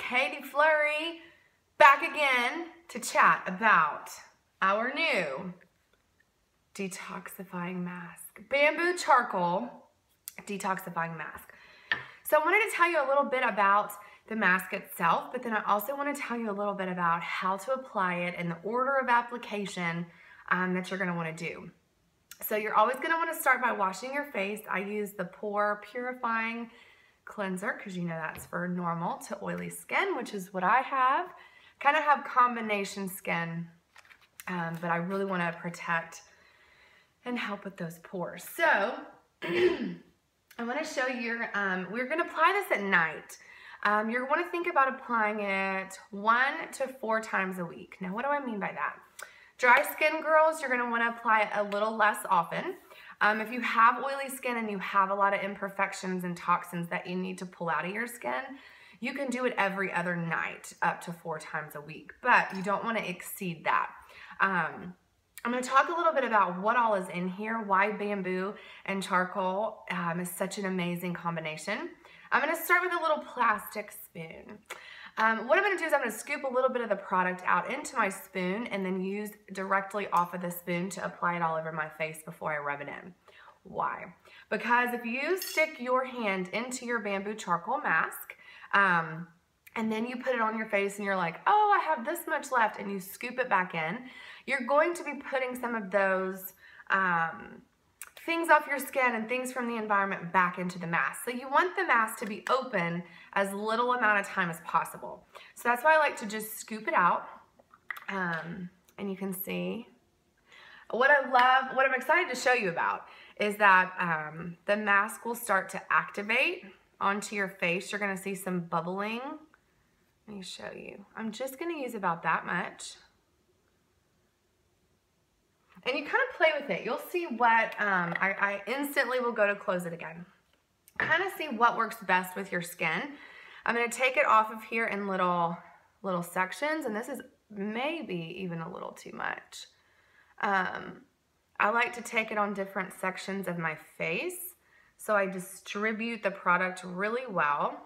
Katie Flurry, back again to chat about our new detoxifying mask, bamboo charcoal detoxifying mask. So I wanted to tell you a little bit about the mask itself, but then I also want to tell you a little bit about how to apply it and the order of application that you're going to want to do. So you're always going to want to start by washing your face. I use the Pore Purifying Cleanser because you know that's for normal to oily skin, which is what I have. Kind of have combination skin, but I really want to protect and help with those pores. So I want to show you, we're going to apply this at night. You're going to think about applying it 1 to 4 times a week. Now, what do I mean by that? Dry skin girls, you're going to want to apply it a little less often. If you have oily skin and you have a lot of imperfections and toxins that you need to pull out of your skin, you can do it every other night up to 4 times a week, but you don't want to exceed that. I'm going to talk a little bit about what all is in here, why bamboo and charcoal is such an amazing combination. I'm going to start with a little plastic spoon. What I'm going to do is I'm going to scoop a little bit of the product out into my spoon and then use directly off of the spoon to apply it all over my face before I rub it in. Why? Because if you stick your hand into your bamboo charcoal mask and then you put it on your face and you're like, oh, I have this much left, and you scoop it back in, you're going to be putting some of those things off your skin and things from the environment back into the mask. So you want the mask to be open as little amount of time as possible. So that's why I like to just scoop it out. And you can see what I love, what I'm excited to show you about is that the mask will start to activate onto your face. You're going to see some bubbling. Let me show you. I'm just going to use about that much. And you kind of play with it. You'll see what, I instantly will go to close it again. Kind of see what works best with your skin. I'm going to take it off of here in little sections, and this is maybe even a little too much. I like to take it on different sections of my face, so I distribute the product really well,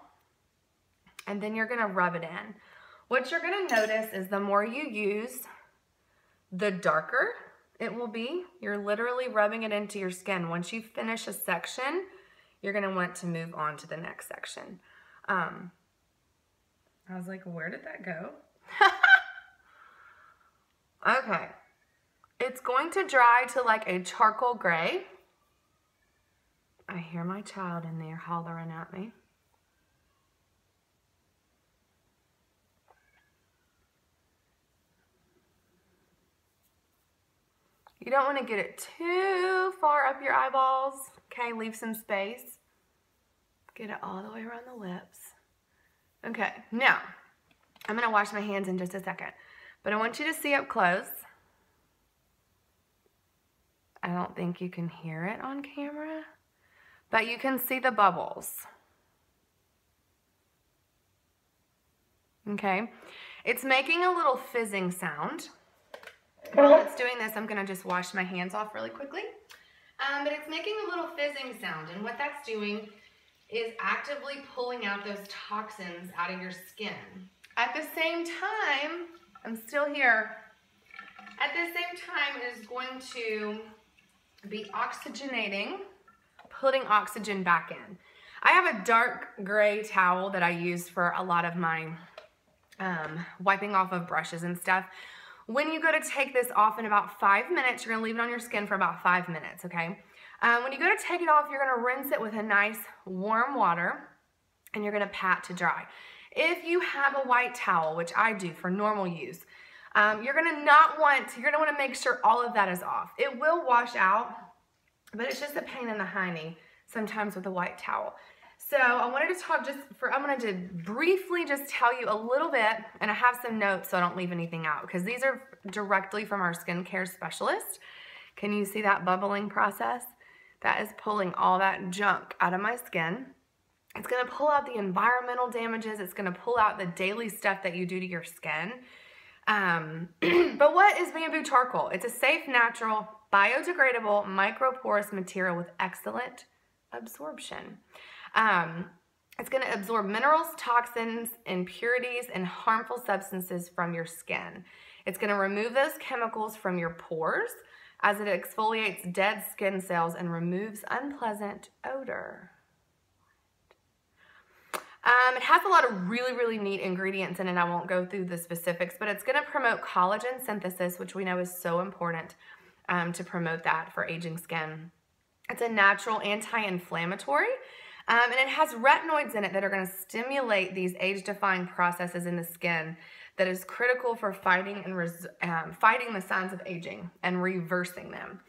and then you're going to rub it in. What you're going to notice is the more you use, the darker it will be. You're literally rubbing it into your skin. Once you finish a section, you're going to want to move on to the next section. I was like, where did that go? Okay. It's going to dry to like a charcoal gray. I hear my child in there hollering at me. You don't want to get it too far up your eyeballs. Okay, leave some space. Get it all the way around the lips. Okay, now, I'm going to wash my hands in just a second. But I want you to see up close. I don't think you can hear it on camera, but you can see the bubbles. Okay, it's making a little fizzing sound. While it's doing this, I'm going to just wash my hands off really quickly. But it's making a little fizzing sound, and what that's doing is actively pulling out those toxins out of your skin. At the same time, I'm still here. At the same time, it is going to be oxygenating, putting oxygen back in. I have a dark gray towel that I use for a lot of my wiping off of brushes and stuff. When you go to take this off in about 5 minutes, you're going to leave it on your skin for about 5 minutes, okay? When you go to take it off, you're going to rinse it with a nice warm water, and you're going to pat to dry. If you have a white towel, which I do for normal use, you're going to want to make sure all of that is off. It will wash out, but it's just a pain in the hiney sometimes with a white towel. So I wanted to talk I'm going to briefly just tell you a little bit, and I have some notes so I don't leave anything out, because these are directly from our skincare specialist. Can you see that bubbling process? That is pulling all that junk out of my skin. It's going to pull out the environmental damages. It's going to pull out the daily stuff that you do to your skin. But what is bamboo charcoal? It's a safe, natural, biodegradable, microporous material with excellent absorption. It's going to absorb minerals, toxins, impurities, and harmful substances from your skin. It's going to remove those chemicals from your pores as it exfoliates dead skin cells and removes unpleasant odor. It has a lot of really, really neat ingredients in it. I won't go through the specifics, but it's going to promote collagen synthesis, which we know is so important to promote that for aging skin. It's a natural anti-inflammatory, and it has retinoids in it that are going to stimulate these age-defying processes in the skin that is critical for fighting the signs of aging and reversing them.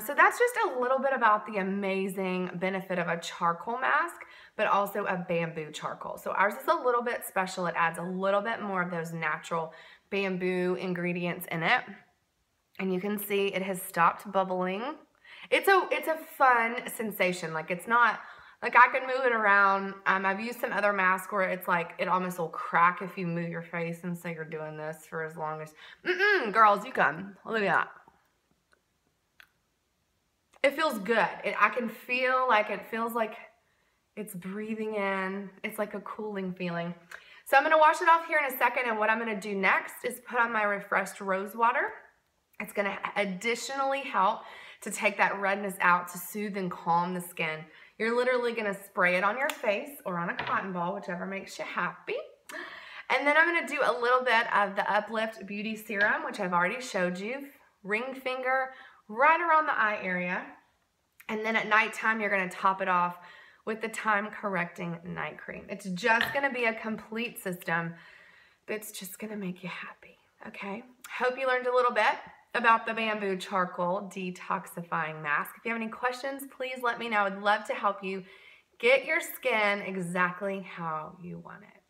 So that's just a little bit about the amazing benefit of a charcoal mask, but also a bamboo charcoal. So ours is a little bit special. It adds a little bit more of those natural bamboo ingredients in it. And you can see it has stopped bubbling. It's a fun sensation. Like, it's not, like, I can move it around. I've used some other masks where it's like, it almost will crack if you move your face, and so you're doing this for as long as, girls, you come. Look at that. It feels good. I can feel like, it feels like it's breathing in. It's like a cooling feeling. So I'm going to wash it off here in a second, and what I'm going to do next is put on my refreshed rose water. It's going to additionally help to take that redness out, to soothe and calm the skin. You're literally going to spray it on your face or on a cotton ball, whichever makes you happy. And then I'm going to do a little bit of the Uplift Beauty Serum, which I've already showed you. Ring finger right around the eye area. And then at nighttime, you're going to top it off with the Time Correcting Night Cream. It's just going to be a complete system that's just going to make you happy, okay? Hope you learned a little bit about the bamboo charcoal detoxifying mask. If you have any questions, please let me know. I'd love to help you get your skin exactly how you want it.